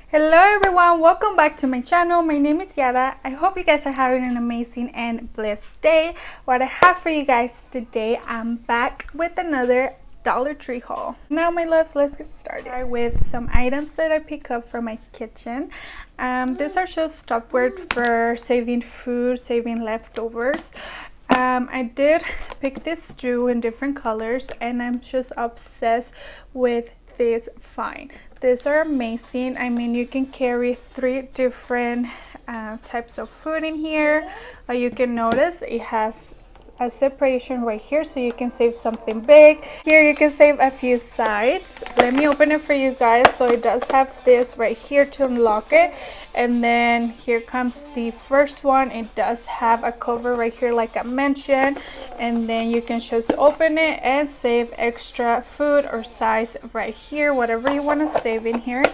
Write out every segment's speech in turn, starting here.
Hello everyone, welcome back to my channel. My name is Yara. I hope you guys are having an amazing and blessed day. What I have for you guys today, I'm back with another Dollar Tree haul. Now my loves, let's get started with some items that I pick up from my kitchen. These are just Tupperware for saving food, saving leftovers. I did pick this two in different colors and I'm just obsessed with this find. These are amazing. I mean, you can carry 3 different types of food in here. You can notice it has a separation right here, so you can save something big. Here you can save a few sides. Let me open it for you guys. So it does have this right here to unlock it, and then here comes the first one. It does have a cover right here like I mentioned, and then you can just open it and save extra food or size right here, whatever you want to save in here.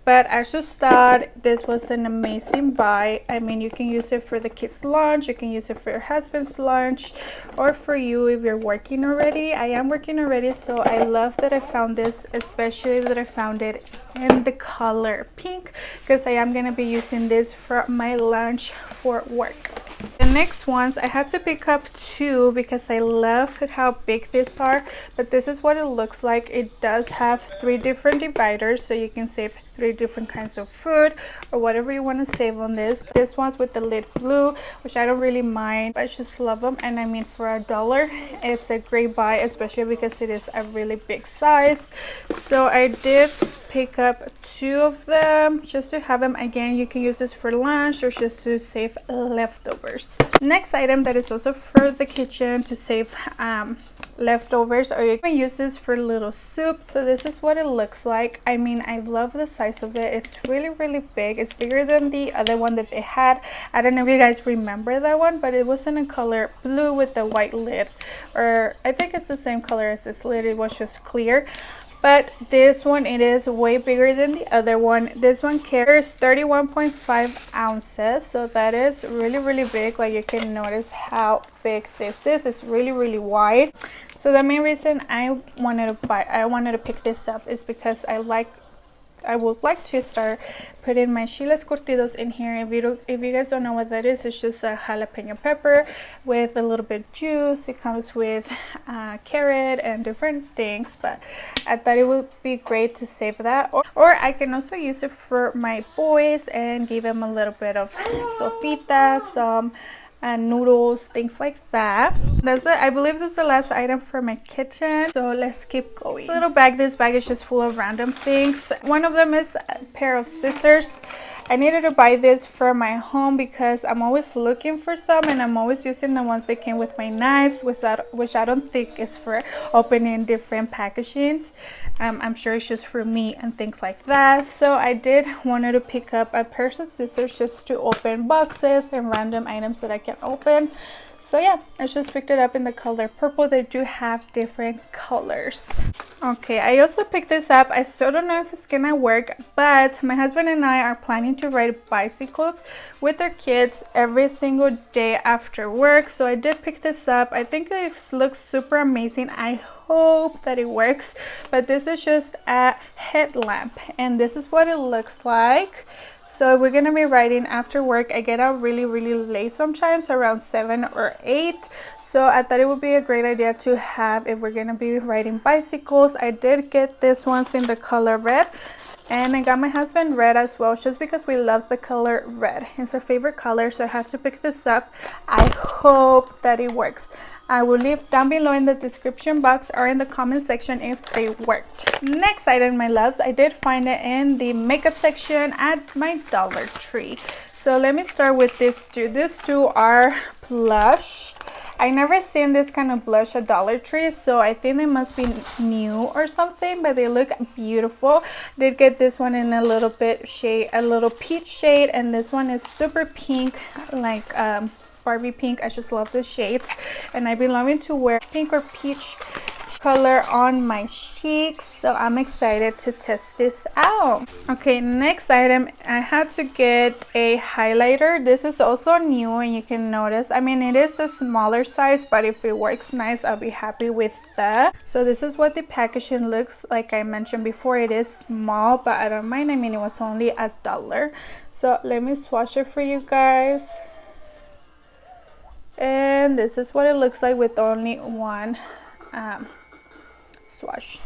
But I just thought this was an amazing buy. I mean, you can use it for the kids' lunch, you can use it for your husband's lunch, or for you if you're working already. I am working already, so I love that I found this, especially that I found it in the color pink, because I am going to be using this for my lunch for work. The next ones, I had to pick up 2 because I love how big these are, but this is what it looks like. It does have 3 different dividers, so you can save 3 different kinds of food or whatever you want to save on this. This one's with the lid blue, which I don't really mind. I just love them, and I mean, for $1 it's a great buy, especially because it is a really big size. So I did pick up 2 of them just to have them. Again, you can use this for lunch or just to save leftovers. Next item that is also for the kitchen to save leftovers, or you can use this for little soup. So this is what it looks like. I mean, I love the size of it. It's really big. It's bigger than the other one that they had. I don't know if you guys remember that one, but it was in a color blue with the white lid, or I think it's the same color as this lid. It was just clear. But this one, it is way bigger than the other one. This one carries 31.5 ounces, so that is really big. Like, you can notice how big this is. It's really wide. So the main reason I wanted to pick this up is because I would like to start putting my chiles curtidos in here. If you guys don't know what that is, it's just a jalapeno pepper with a little bit of juice. It comes with carrot and different things, but I thought it would be great to save that. Or I can also use it for my boys and give them a little bit of sopita, some noodles, things like that. That's it. I believe this is the last item for my kitchen, so let's keep going. This bag is just full of random things. One of them is a pair of scissors. I needed to buy this for my home because I'm always looking for some, and I'm always using the ones that came with my knives, which I don't think is for opening different packagings. I'm sure it's just for me and things like that. So I did wanted to pick up a pair of scissors just to open boxes and random items that I can open. So yeah, I just picked it up in the color purple. They do have different colors. Okay, I also picked this up. I still don't know if it's gonna work, but my husband and I are planning to ride bicycles with our kids every single day after work. So I did pick this up. I think it looks super amazing. I hope that it works, but this is just a headlamp, and this is what it looks like. So we're gonna be riding after work. I get out really late sometimes, around 7 or 8. So I thought it would be a great idea to have if we're gonna be riding bicycles. I did get this ones in the color red, and I got my husband red as well, just because we love the color red. It's our favorite color, so I had to pick this up. I hope that it works. I will leave down below in the description box or in the comment section if they worked. Next item, my loves, I did find it in the makeup section at my Dollar Tree. So let me start with these two. These two are blush. I never seen this kind of blush at Dollar Tree, so I think they must be new or something, but they look beautiful. Did get this one in a little bit shade, a little peach shade, and this one is super pink, like Barbie pink. I just love the shades, and I've been loving to wear pink or peach color on my cheeks, so I'm excited to test this out. Okay, next item, I had to get a highlighter. This is also new, and you can notice, I mean, it is a smaller size, but if it works nice, I'll be happy with that. So this is what the packaging looks like. I mentioned before, it is small, but I don't mind. I mean, it was only $1. So let me swatch it for you guys. And this is what it looks like with only one swatch.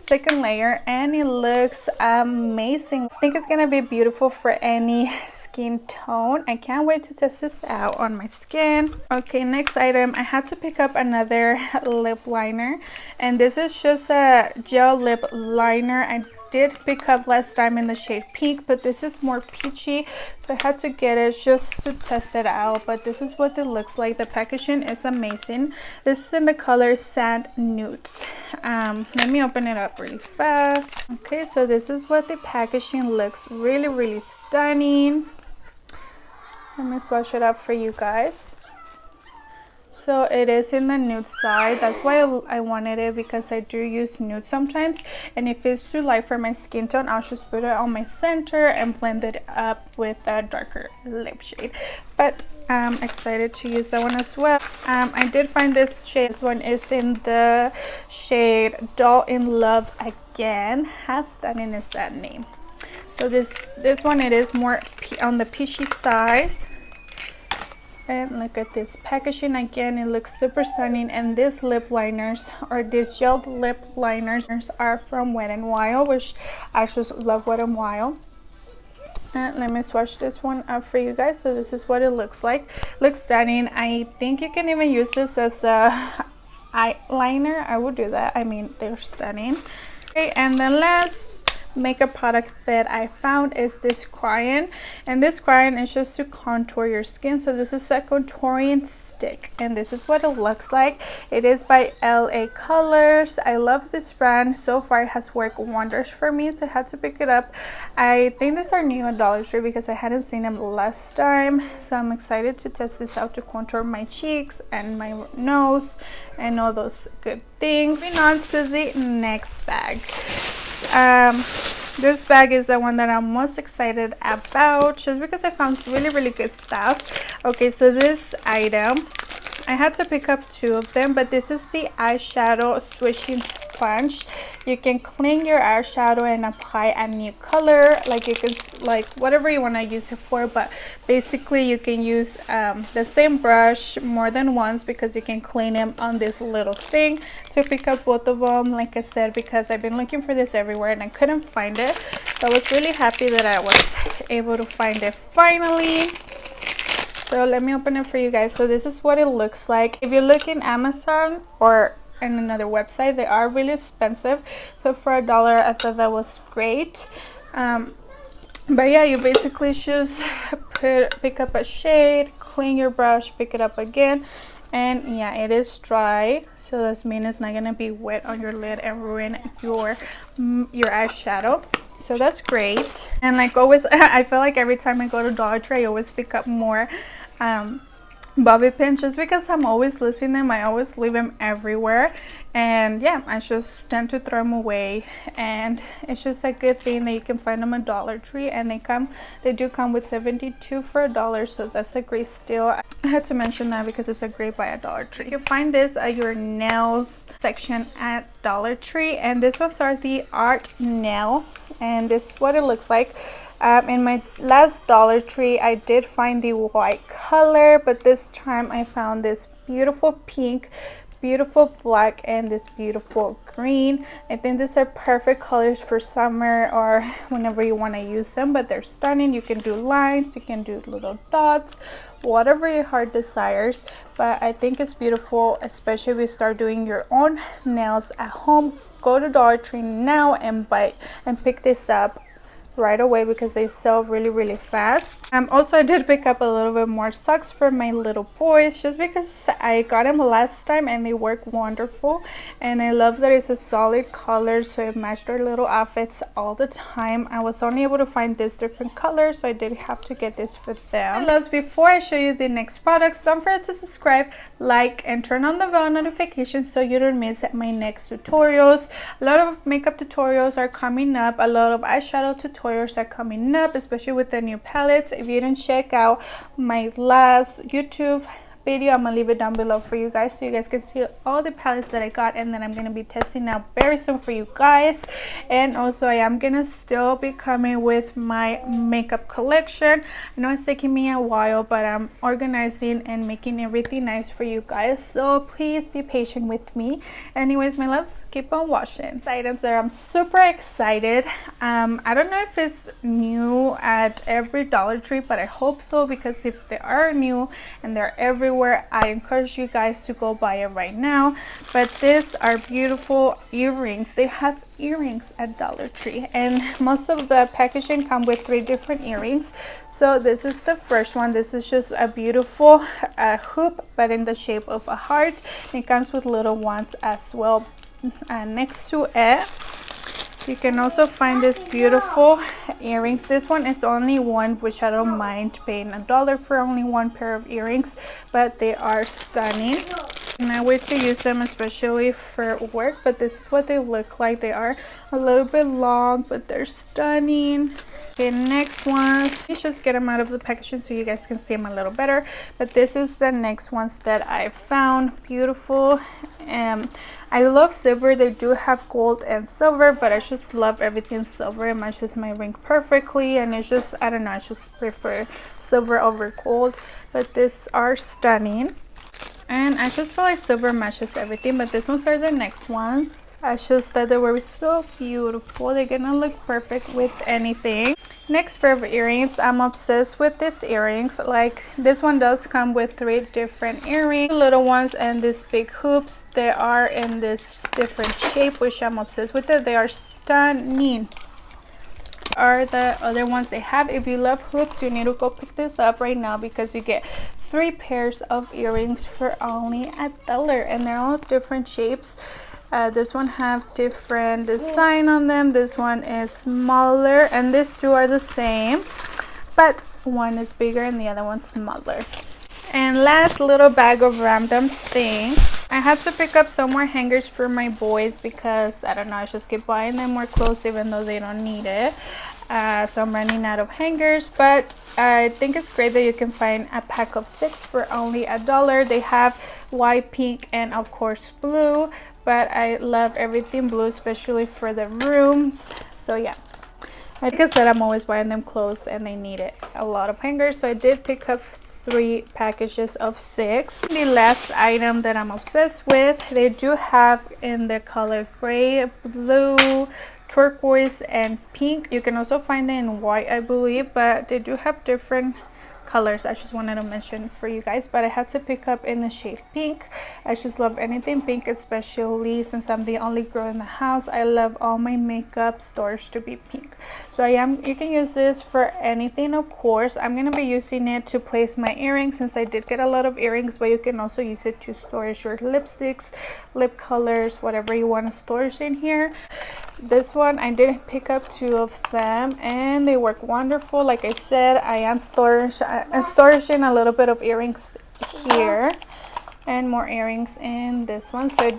Second layer, and it looks amazing. I think it's gonna be beautiful for any skin tone. I can't wait to test this out on my skin. Okay, next item, I had to pick up another lip liner, and this is just a gel lip liner. I did pick up last time in the shade pink, but this is more peachy, so I had to get it just to test it out. But this is what it looks like. The packaging is amazing. This is in the color Sand Nudes. Let me open it up really fast. Okay, so this is what the packaging looks. Really stunning. Let me swatch it up for you guys. So it is in the nude side. That's why I wanted it, because I do use nude sometimes, and if it's too light for my skin tone, I'll just put it on my center and blend it up with a darker lip shade. But I'm excited to use that one as well. I did find this shade. This one is in the shade Doll in Love Again. How stunning is that name? So this one, it is more on the peachy side. And look at this packaging again, it looks super stunning. And these lip liners, or these gel lip liners, are from Wet n Wild, which I just love Wet n Wild. And let me swatch this one up for you guys. So this is what it looks like. Looks stunning. I think you can even use this as a eyeliner. I would do that. I mean, they're stunning. Okay, and the last makeup product that I found is this crayon, and this crayon is just to contour your skin. So this is a contouring stick, and this is what it looks like. It is by LA Colors. I love this brand. So far it has worked wonders for me, so I had to pick it up. I think these are new at Dollar Tree because I hadn't seen them last time, so I'm excited to test this out to contour my cheeks and my nose and all those good things. Moving on to the next bag. This bag is the one that I'm most excited about, just because I found really good stuff. Okay, so this item, I had to pick up 2 of them, but this is the eyeshadow swishing sponge. You can clean your eyeshadow and apply a new color, like you can, like whatever you want to use it for, but basically you can use the same brush more than once, because you can clean them on this little thing. To pick up both of them, like I said, because I've been looking for this everywhere and I couldn't find it, so I was really happy that I was able to find it finally. So let me open it for you guys. So this is what it looks like. If you look in Amazon or in another website, they are really expensive, so for $1 I thought that was great. But yeah, you basically just pick up a shade, clean your brush, pick it up again, and yeah, it is dry, so that means it's not gonna be wet on your lid and ruin your eyeshadow. So that's great. And like always, I feel like every time I go to Dollar Tree, I always pick up more bobby pins, just because I'm always losing them. I always leave them everywhere, and yeah, I just tend to throw them away. And it's just a good thing that you can find them at Dollar Tree, and they do come with 72 for $1, so that's a great steal. I had to mention that because it's a great buy at Dollar Tree. You can find this at your nails section at Dollar Tree, and this ones are the art nail, and this is what it looks like. In my last Dollar Tree, I did find the white color, but this time I found this beautiful pink, beautiful black, and this beautiful green. I think these are perfect colors for summer or whenever you want to use them, but they're stunning. You can do lines, you can do little dots, whatever your heart desires, but I think it's beautiful, especially if you start doing your own nails at home. Go to Dollar Tree now and pick this up right away, because they sell really fast. Also, I did pick up a little bit more socks for my little boys just because I got them last time and they work wonderful, and I love that it's a solid color, so it matched their little outfits all the time. I was only able to find this different color, so I did have to get this for them. My loves, before I show you the next products, don't forget to subscribe, like, and turn on the bell notifications so you don't miss my next tutorials. A lot of makeup tutorials are coming up, a lot of eyeshadow tutorials are coming up, especially with the new palettes. If you didn't check out my last YouTube video, I'm gonna leave it down below for you guys so you guys can see all the palettes that I got and then I'm gonna be testing out very soon for you guys. And also I am gonna still be coming with my makeup collection. I know it's taking me a while, but I'm organizing and making everything nice for you guys, so please be patient with me. Anyways, my loves, keep on watching. The items that I'm super excited. I don't know if it's new at every Dollar Tree, but I hope so, because if they are new and they're everywhere, I encourage you guys to go buy it right now. But these are beautiful earrings. They have earrings at Dollar Tree, and most of the packaging come with 3 different earrings. So this is the first one. This is just a beautiful hoop, but in the shape of a heart. It comes with little ones as well next to it. You can also find this beautiful earrings. This one is only one, which I don't mind paying $1 for only one pair of earrings, but they are stunning. And I wait to use them especially for work, but this is what they look like. They are a little bit long, but they're stunning. Okay, next ones, let's just get them out of the packaging so you guys can see them a little better. But this is the next ones that I found. Beautiful. I love silver. They do have gold and silver, but I just love everything silver. It matches my ring perfectly, and it's just, I don't know, I just prefer silver over gold. But these are stunning, and I just feel like silver matches everything. But these ones are the next ones. I just thought they were so beautiful. They're gonna look perfect with anything. Next pair of earrings. I'm obsessed with these earrings. Like, this one does come with 3 different earrings, the little ones and these big hoops. They are in this different shape, which I'm obsessed with it. They are stunning. Are the other ones they have. If you love hoops, you need to go pick this up right now, because you get 3 pairs of earrings for only $1, and they're all different shapes. This one have different design on them. This one is smaller, and these 2 are the same, but one is bigger and the other one's smaller. And last little bag of random things. I had to pick up some more hangers for my boys because, I don't know, I just keep buying them more clothes even though they don't need it. So I'm running out of hangers, but I think it's great that you can find a pack of 6 for only $1. They have white, pink, and of course blue, but I love everything blue, especially for the rooms. So yeah, like I said, I'm always buying them clothes and they needed a lot of hangers, so I did pick up 3 packages of 6. The last item that I'm obsessed with, they do have in the color gray, blue, turquoise, and pink. You can also find it in white, I believe, but they do have different colors. I just wanted to mention for you guys, but I had to pick up in the shade pink. I just love anything pink, especially since I'm the only girl in the house. I love all my makeup stores to be pink. So you can use this for anything. Of course, I'm gonna be using it to place my earrings since I did get a lot of earrings, but you can also use it to storage your lipsticks, lip colors, whatever you want to storage in here. This one, I did pick up 2 of them and they work wonderful. Like I said, I am storaging a little bit of earrings here and more earrings in this one, so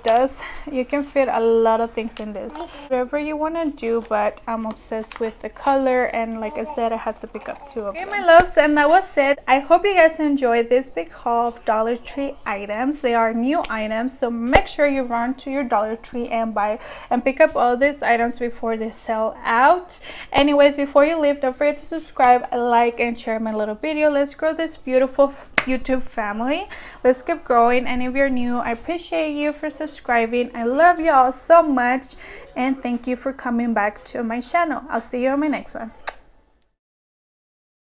you can fit a lot of things in this, whatever you want to do. But I'm obsessed with the color, and like I said, I had to pick up 2 of them. Okay, my loves, and that was it. I hope you guys enjoyed this big haul of Dollar Tree items. They are new items, so make sure you run to your Dollar Tree and buy and pick up all these items before they sell out. Anyways, before you leave, don't forget to subscribe, like, and share my little video. Let's grow this beautiful YouTube family. Let's keep growing. And if you're new, I appreciate you for subscribing. I love you all so much, and thank you for coming back to my channel. I'll see you on my next one.